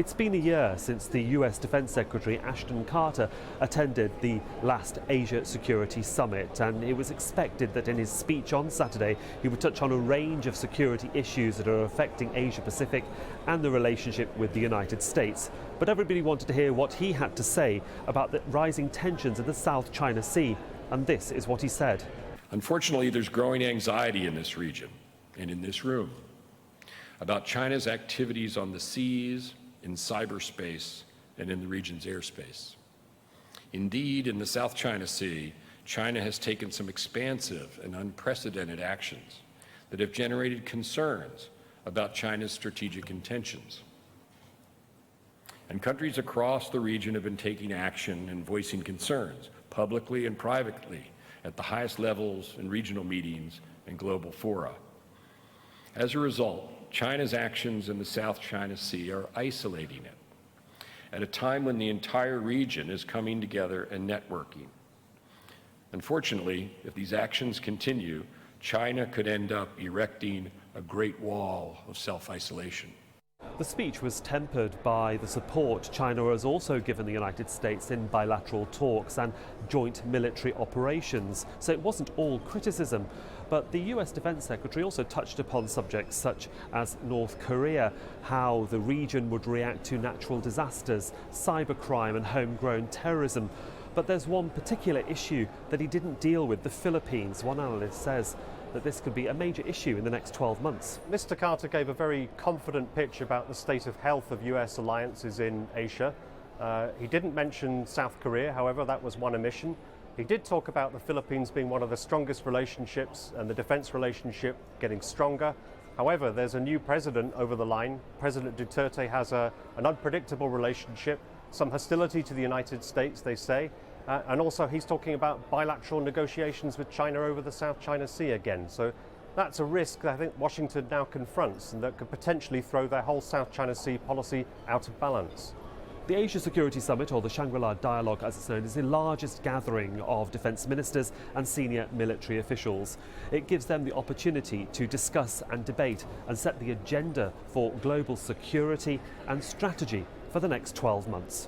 It's been a year since the US Defense Secretary Ashton Carter attended the last Asia Security Summit, and it was expected that in his speech on Saturday he would touch on a range of security issues that are affecting Asia Pacific and the relationship with the United States. But everybody wanted to hear what he had to say about the rising tensions in the South China Sea, and this is what he said. Unfortunately, there's growing anxiety in this region and in this room about China's activities on the seas, in cyberspace, and in the region's airspace. Indeed, in the South China Sea, China has taken some expansive and unprecedented actions that have generated concerns about China's strategic intentions. And countries across the region have been taking action and voicing concerns, publicly and privately, at the highest levels in regional meetings and global fora. As a result, China's actions in the South China Sea are isolating it at a time when the entire region is coming together and networking. Unfortunately, if these actions continue, China could end up erecting a great wall of self-isolation. The speech was tempered by the support China has also given the United States in bilateral talks and joint military operations, so it wasn't all criticism. But the US Defense Secretary also touched upon subjects such as North Korea, how the region would react to natural disasters, cybercrime and homegrown terrorism. But there's one particular issue that he didn't deal with, the Philippines. One analyst says that this could be a major issue in the next 12 months. Mr. Carter gave a very confident pitch about the state of health of US alliances in Asia. He didn't mention South Korea, however, that was one omission. He did talk about the Philippines being one of the strongest relationships and the defense relationship getting stronger. However, there's a new president over the line. President Duterte has an unpredictable relationship, some hostility to the United States, they say. And also he's talking about bilateral negotiations with China over the South China Sea again. So that's a risk that I think Washington now confronts and that could potentially throw their whole South China Sea policy out of balance. The Asia Security Summit, or the Shangri-La Dialogue as it's known, is the largest gathering of defence ministers and senior military officials. It gives them the opportunity to discuss and debate and set the agenda for global security and strategy for the next 12 months.